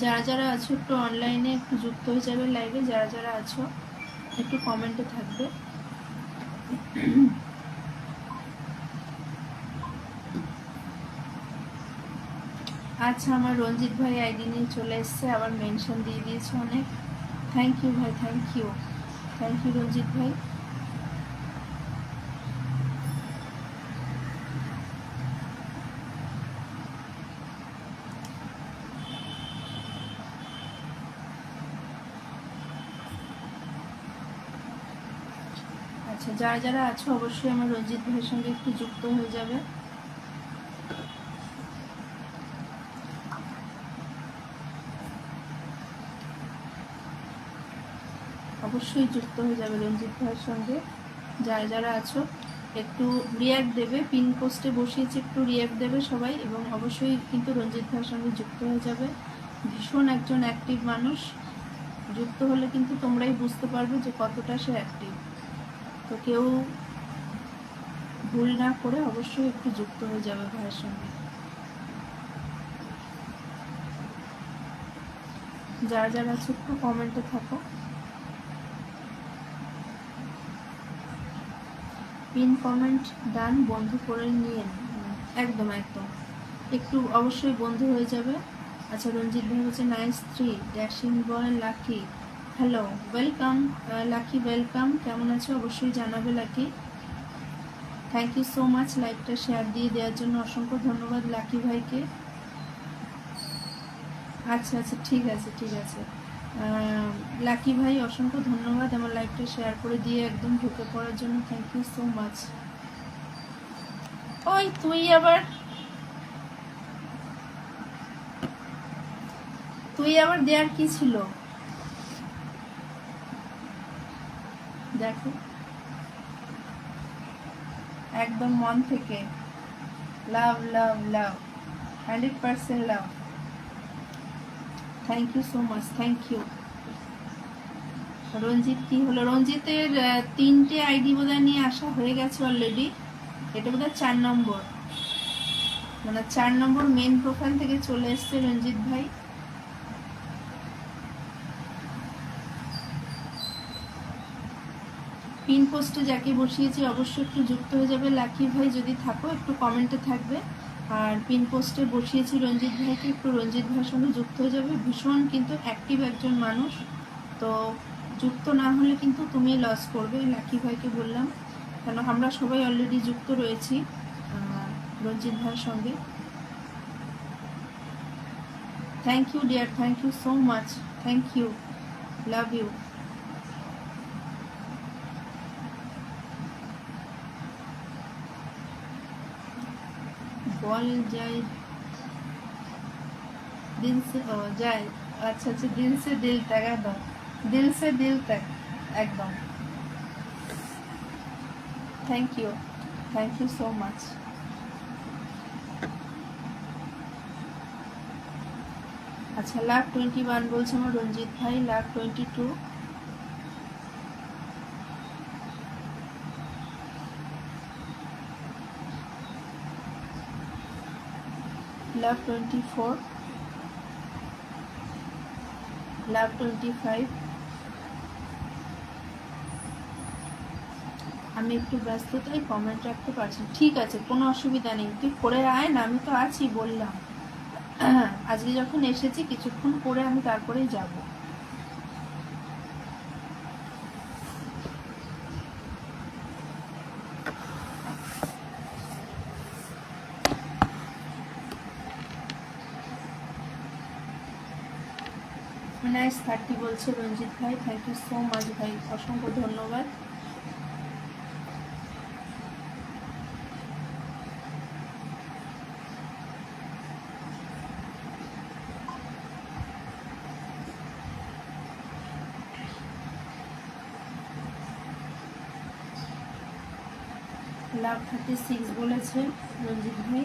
যারা যারা আছো একটু অনলাইনে একটু যুক্ত হয়ে যাবে লাইভে, যারা যারা আছো একটু কমেন্টে থাকবে। আচ্ছা আমার রঞ্জিত ভাই আইডি নিয়ে চলে এসছে, আবার মেনশন দিয়ে দিয়েছে অনেক। থ্যাংক ইউ ভাই, থ্যাংক ইউ, থ্যাংক ইউ রঞ্জিত ভাই। আচ্ছা যারা যারা আছো অবশ্যই আমার রঞ্জিত ভাইয়ের সঙ্গে একটু যুক্ত হয়ে যাবে। অবশ্যই যুক্ত হয়ে যাবে রঞ্জিত ভাইয়ের সঙ্গে। যারা যারা আছো একটু রিয়াক্ট দেবে, পিন পোস্টে বসিয়েছি, একটু রিয়াক্ট দেবে সবাই, এবং অবশ্যই কিন্তু রঞ্জিত ভাইয়ের সঙ্গে যুক্ত হয়ে যাবে। ভীষণ একজন অ্যাক্টিভ মানুষ, যুক্ত হলে কিন্তু তোমরাই বুঝতে পারবে যে কতটা সে অ্যাক্টিভ। তো কেউ ভুল না করে অবশ্যই একটু যুক্ত হয়ে যাবে ভাইয়ের সঙ্গে। যারা যারা আছে একটু কমেন্টে থাকো। পিন কমেন্ট ডান, বন্ধু করে নিয়ে একদম একদম একটু অবশ্যই বন্ধু হয়ে যাবে। আচ্ছা রঞ্জিত ভাই হচ্ছে nice three dashing boy Lucky, hello welcome Lucky, welcome. কেমন আছো অবশ্যই জানাবে Lucky. Thank you so much লাইভটা শেয়ার দিয়ে দেওয়ার জন্য, অসংখ্য ধন্যবাদ লাকি ভাইকে। আচ্ছা আচ্ছা ঠিক আছে ঠিক আছে, লাকি ভাই অসংখ্য ধন্যবাদ আমার লাইভটা শেয়ার করে দিয়ে একদম ঢুকে পড়ার জন্য, থ্যাংক ইউ সো মাচ। ওই তুই আবার দেয়ার কি ছিল? দেখো একদম মন থেকে love love love 100% love. Thank you so much, thank you. Ranjit কি হলো? রঞ্জিতের 3টে আইডি বোধহয় নিয়ে আসা হয়ে গেছে অলরেডি। এটা বোধহয় 4 নম্বর, মানে 4 নম্বর মেন প্রোফাইল থেকে চলে এসছে রঞ্জিত ভাই। পিন পোস্টে যাকে বসিয়েছি অবশ্যই একটু যুক্ত হয়ে যাবে। লাকি ভাই যদি থাকো একটু কমেন্টে থাকবে। আর পিন পোস্টে বসিয়েছি রঞ্জিত ভাইকে, একটু রঞ্জিত ভাইয়ের সঙ্গে যুক্ত হয়ে যাবে। ভীষণ কিন্তু অ্যাক্টিভ একজন মানুষ, তো যুক্ত না হলে কিন্তু তুমি লস করবে। লাকি ভাইকে বললাম, কেন আমরা সবাই অলরেডি যুক্ত রয়েছি রঞ্জিত ভাইয়ের সঙ্গে। Thank you dear, thank you so much, thank you, love you. বল যায় দিল সে যায়, আচ্ছা আচ্ছা, দিল সে দিল তক, একদম দিল সে দিল তক, একদম। Thank you so much. আচ্ছা, লাখ 21 বলছে আমার রঞ্জিত ভাই, লাখ 22, লাভ 24, লাভ 25। আমি একটু ব্যস্ত তাই কমেন্ট রাখতে পারছি। ঠিক আছে, কোনো অসুবিধা নেই, তুই পড়ে আয় না, আমি তো আছি বললাম। আজকে যখন এসেছি কিছুক্ষণ পরে আমি তারপরেই যাব। নাইস 30 বলছে রঞ্জিত ভাই, থ্যাংক ইউ সো মাচ ভাই, অসংখ্য ধন্যবাদ। লাভ 36 বলেছে রঞ্জিত ভাই।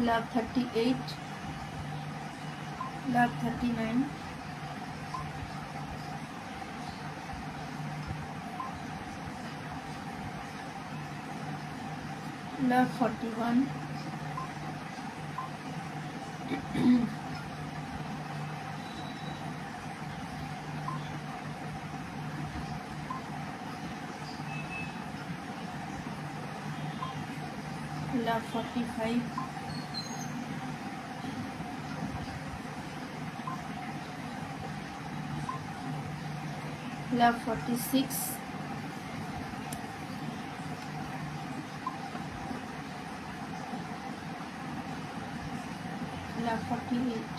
লাভ 38, লাভ 39, লাভ 41, লাভ 45, লাভ 46, লাভ 48,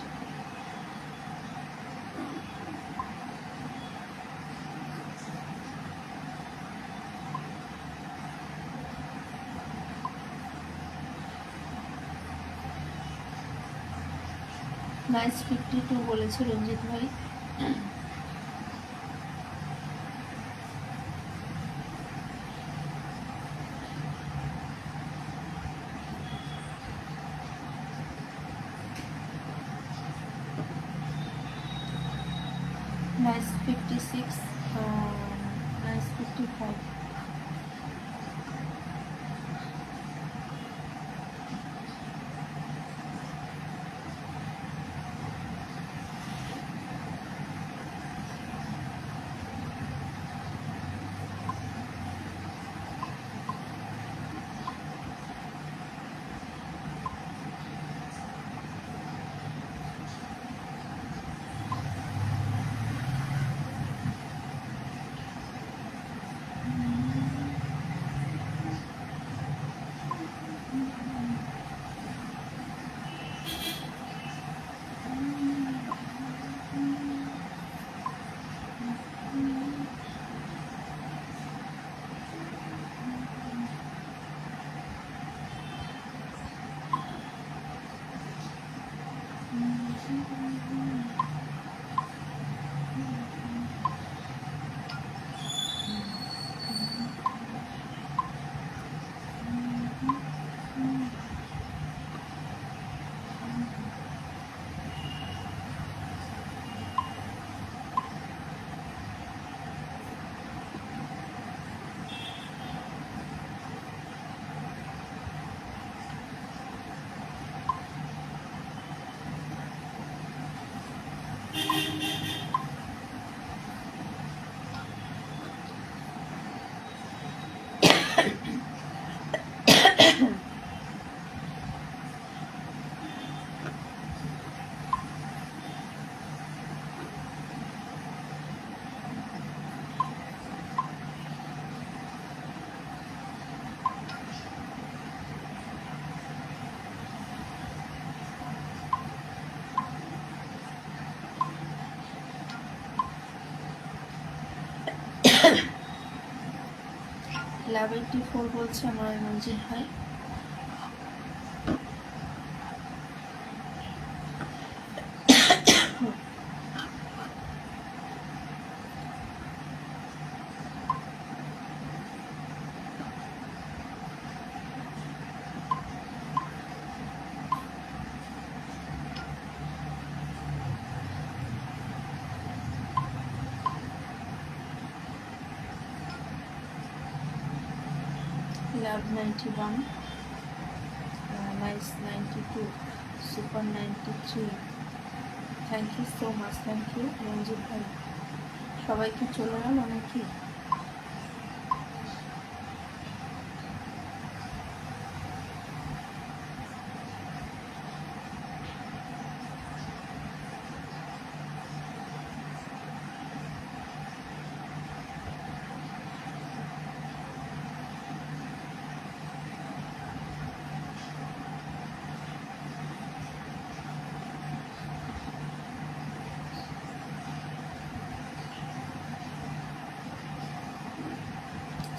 নাইস 52 বলেছে রঞ্জিত ভাই। নাইস 56, নাইস 55, লাভ84 বলছে আমার রঞ্জিত ভাই। Love 91, Nice 92, Super 93. Thank you so much. Thank you রঞ্জিত ভাই। সবাই কি চলে গেল নাকি?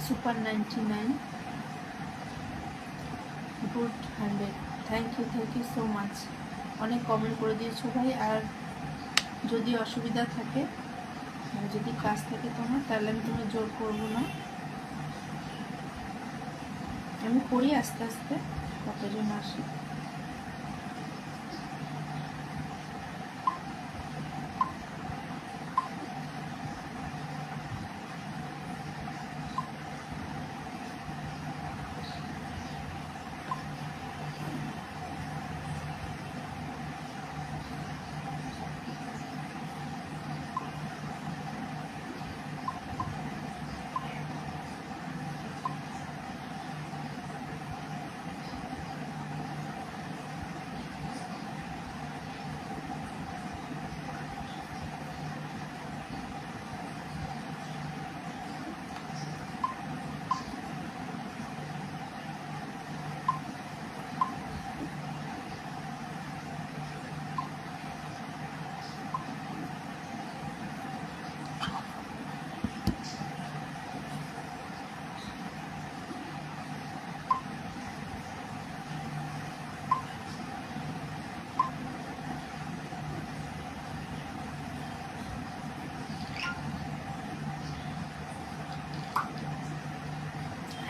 Super 99, Good 100. Thank you so much. অনেক কমেন্ট করে দিয়েছো ভাই। আর যদি অসুবিধা থাকে, যদি কাজ থাকে তোমার, তাহলে আমি তোমার জোর করবো না, আমি করি আস্তে আস্তে, কতজন আসে।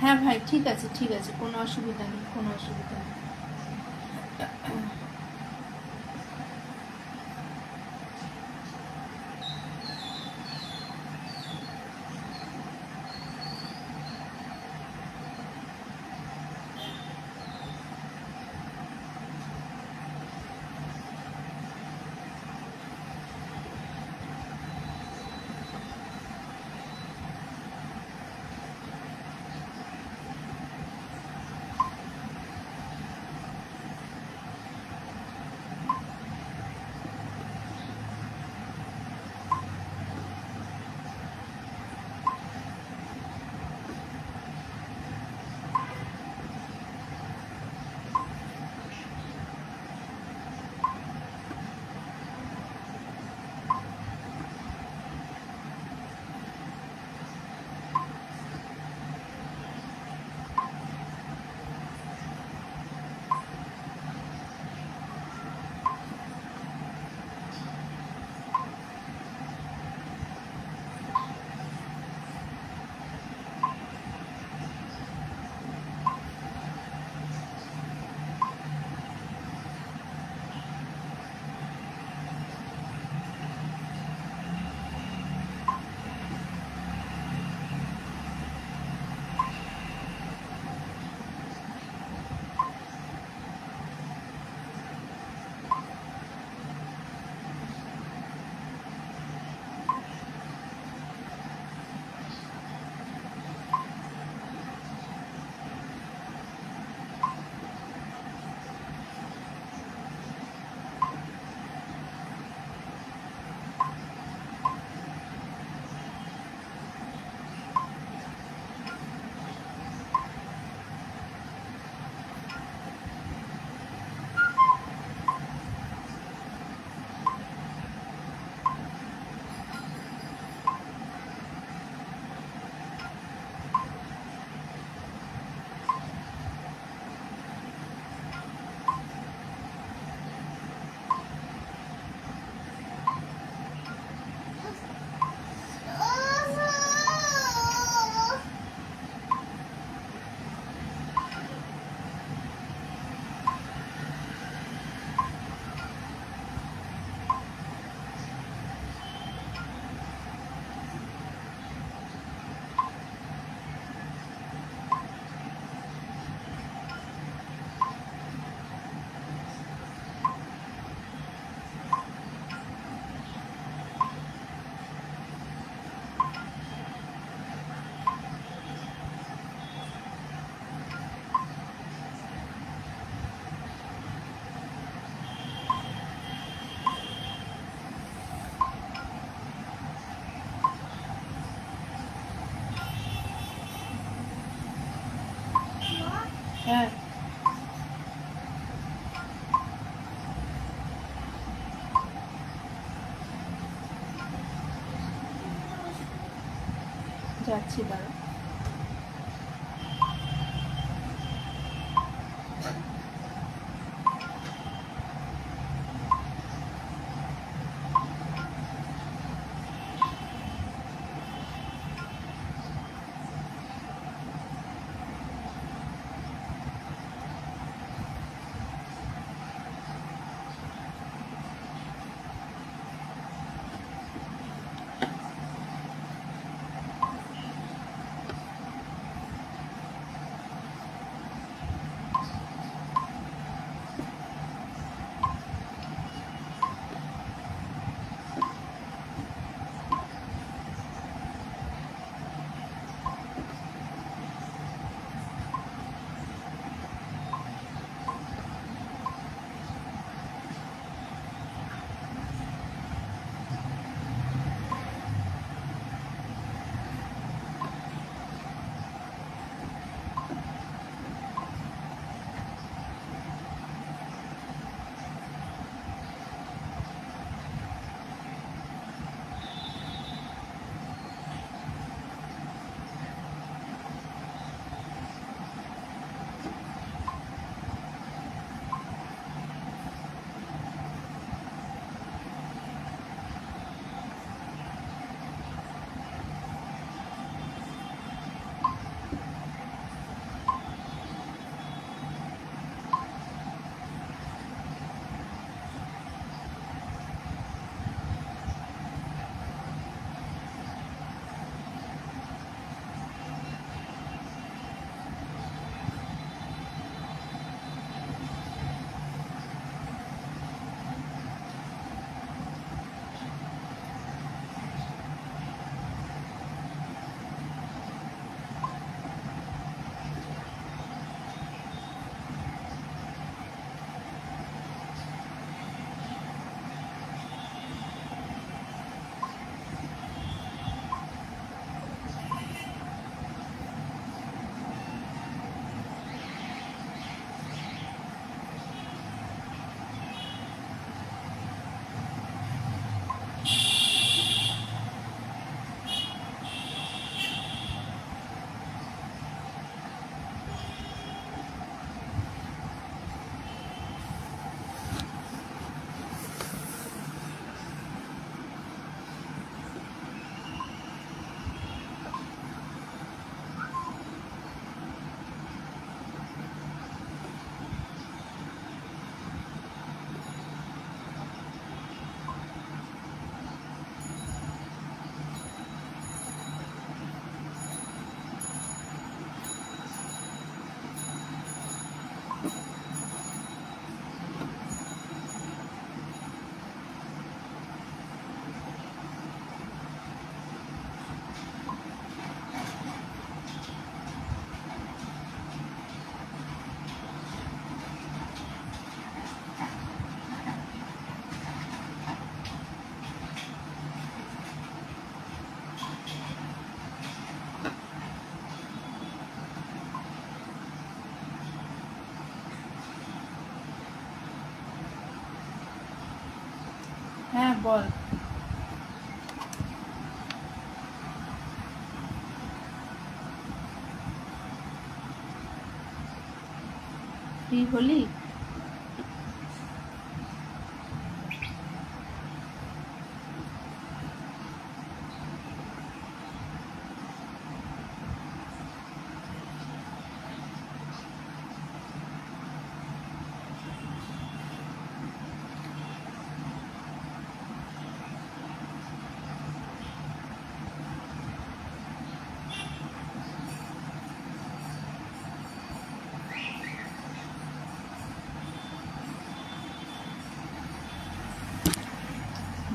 হ্যাঁ ভাই, ঠিক আছে, কোনো অসুবিধা নেই, কোনো অসুবিধা নেই। হ্যাঁ, যাচ্ছি দাঁড়া। হ্যাঁ বল। ফ্রি হলি?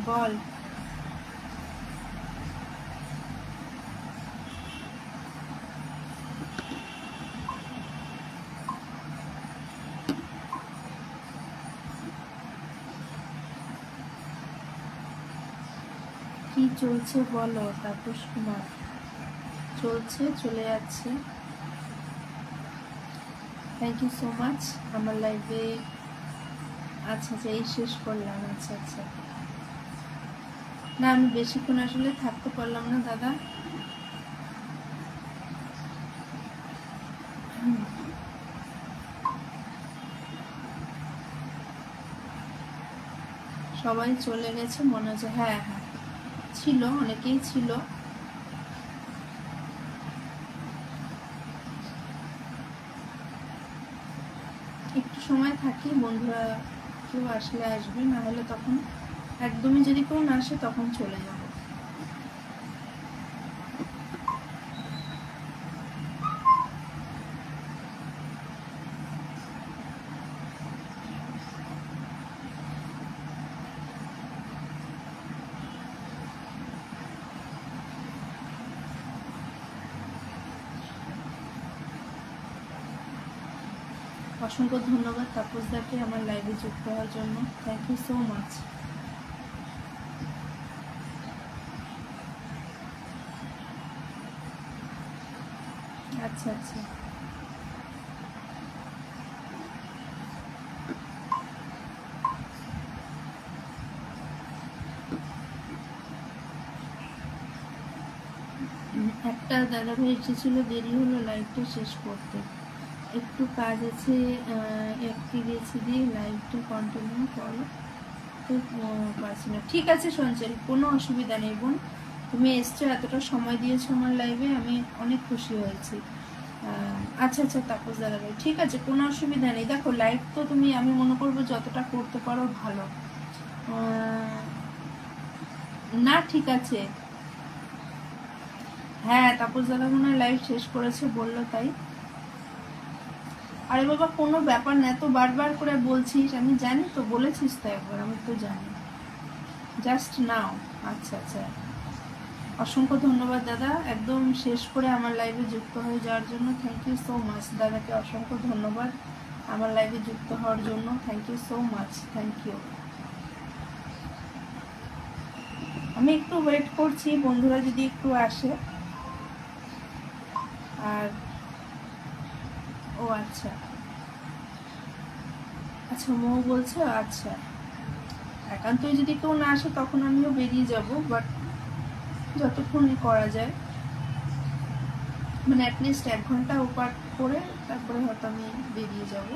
বল। কি চলছে বলো তাপস কুমার? চলছে, চলে যাচ্ছে। থ্যাংক ইউ সো মাচ আমার লাইভে। আচ্ছা আচ্ছা, এই শেষ করলাম। আচ্ছা আচ্ছা, না আমি বেশিক্ষণ আসলে থাকতে পারলাম না দাদা। সবাই চলে গেছে মনে হচ্ছে। হ্যাঁ হ্যাঁ, ছিল, অনেকেই ছিল। একটু সময় থাকি, বন্ধুরা কেউ আসলে আসবে, না হলে তখন একদমই যদি কেউ না আসে তখন চলে যাব। অসংখ্য ধন্যবাদ তাপসদাকে আমার লাইভে যুক্ত হওয়ার জন্য। Thank you so much. আচ্ছা আচ্ছা, একটা দাদাভাই এসেছিল, দেরি হলো লাইভটা শেষ করতে, একটু কাজ আছে, একটি গেছি দিয়ে লাইভটা কন্টিনিউ করো তো পারছি না। ঠিক আছে সঞ্চয়, কোনো অসুবিধা নেই বোন, তুমি এসছো, এতটা সময় দিয়েছো আমার লাইভে, আমি অনেক খুশি হয়েছি। আচ্ছা আচ্ছা তাপস দাদাভাই, ঠিক আছে, কোনো অসুবিধা নেই। দেখো লাইভ তো তুমি, আমি মনে করবো যতটা করতে পারো ভালো। না ঠিক আছে, হ্যাঁ তাপস দাদা মনে হয় লাইভ শেষ করেছে বললো তাই। আরে বাবা কোনো ব্যাপার না, তো বারবার করে বলছিস, আমি জানি তো, বলেছিস তো একবার, আমি তো জানি, জাস্ট নাও। আচ্ছা আচ্ছা, অসংখ্য ধন্যবাদ দাদা, একদম শেষ করে আমার লাইভে যুক্ত হয়ে যাওয়ার জন্য। থ্যাংক ইউ সো মাচ দাদাকে, অসংখ্য ধন্যবাদ আমার লাইভে যুক্ত হওয়ার জন্য। Thank you so much, thank you. আমি একটু ওয়েট করছি বন্ধুরা যদি একটু আসে। আর ও আচ্ছা আচ্ছা, মৌ বলছে, আচ্ছা একান্তই যদি কেউ না আসে তখন আমিও বেরিয়ে যাব, বাট যতক্ষণ করা যায়, মানে অ্যাটলিস্ট 1 ঘন্টা ওপার করে তারপরে হয়তো আমি বেরিয়ে যাব।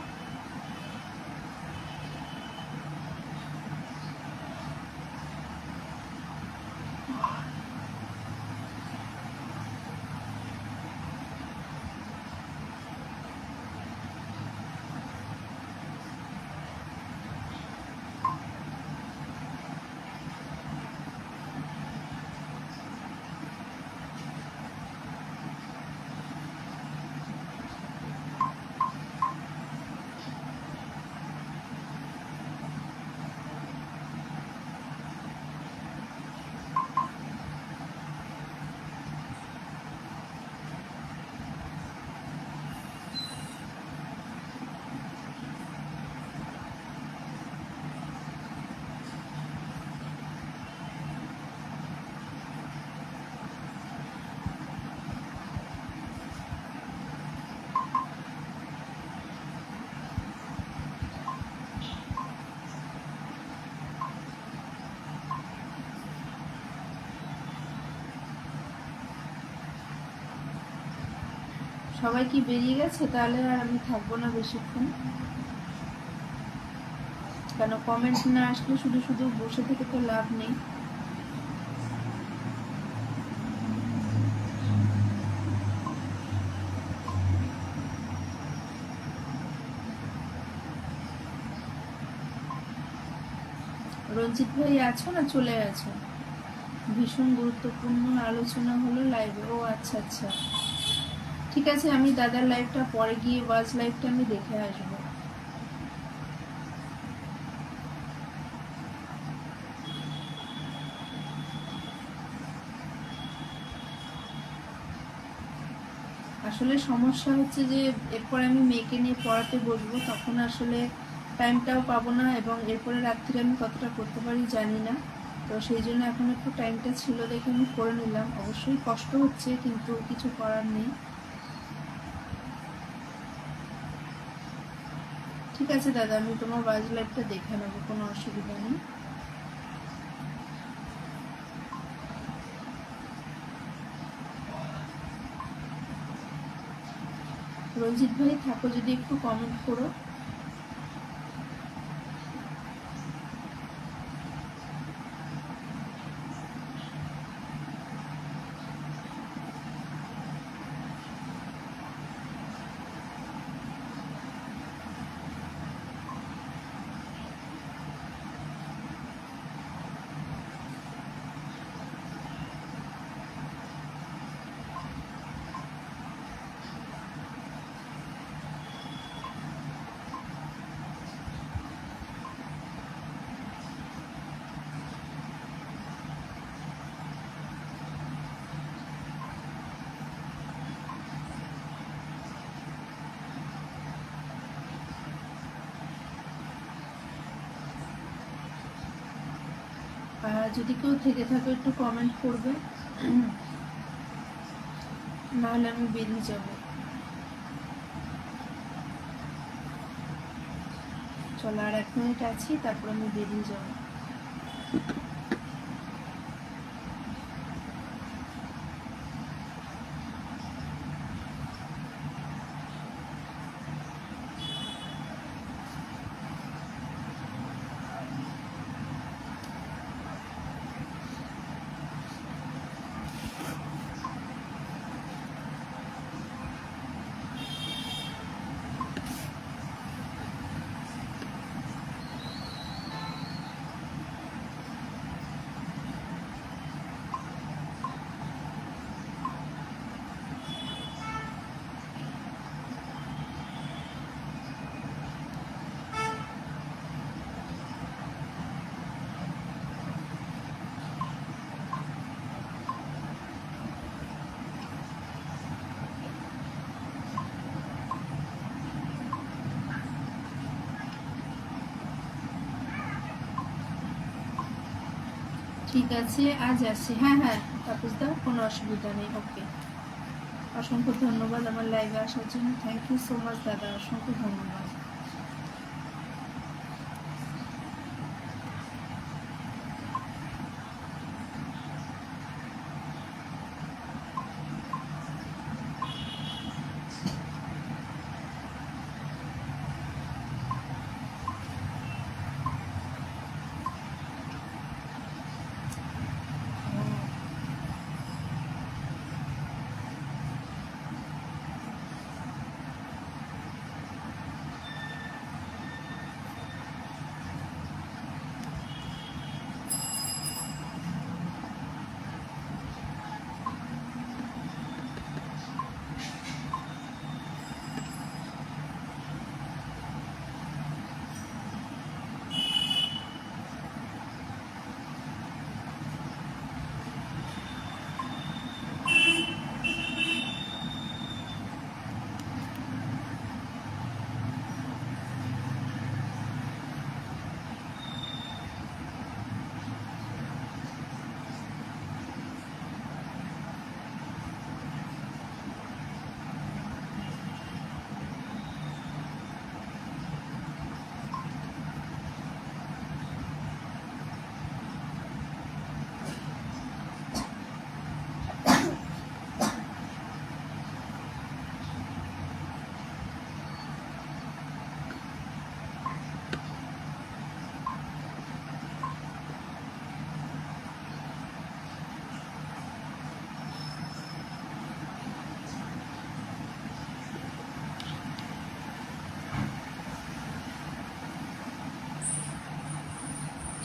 সবাই কি বেরিয়ে গেছে? তাহলে আর আমি থাকবো না বেশিক্ষণ, কেন কমেন্ট না আসলে শুধু শুধু বসে থেকে তো লাভ নেই। রঞ্জিত ভাই আছো না চলে গেছো? ভীষণ গুরুত্বপূর্ণ আলোচনা হলো লাইভে। ও আচ্ছা আচ্ছা, ঠিক আছে, আমি দাদার লাইভটা পরে গিয়ে ওয়াজ লাইভটা আমি দেখে আসবো। আসলে সমস্যা হচ্ছে যে এরপর আমি মেয়েকে নিয়ে পড়াতে বসবো, তখন আসলে টাইমটাও পাবো না, এবং এরপরে রাত্রিরে আমি কতটা করতে পারি জানি না, তো সেই জন্য এখন একটু টাইমটা ছিল দেখে আমি করে নিলাম। অবশ্যই কষ্ট হচ্ছে, কিন্তু কিছু করার নেই। ঠিক আছে দাদা, আমি তোমার বাজ লাইভটা দেখে নেবো, কোনো অসুবিধা নেই। রঞ্জিত ভাই থাকো, যদি একটু কমেন্ট করো। যদি কেউ থেকে থাকো একটু কমেন্ট করবে, নাহলে আমি বেরিয়ে যাব। চলো, আর 1 মিনিট আছি, তারপর আমি বেরিয়ে যাব। ঠিক আছে, আজ আসছি। হ্যাঁ হ্যাঁ তাপস দা, কোনো অসুবিধা নেই। ওকে, অসংখ্য ধন্যবাদ আমার লাইভে আসার জন্য। থ্যাংক ইউ সো মাচ দাদা, অসংখ্য ধন্যবাদ।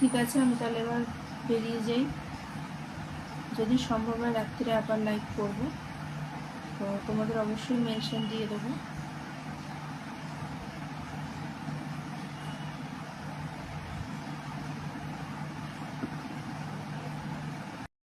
ঠিক আছে, আমি তাহলে এবার বেরিয়ে যাই। যদি সম্ভব হয় রাত্রিরে আবার লাইভ করবো, তো তোমাদের অবশ্যই মেনশন দিয়ে দেবো।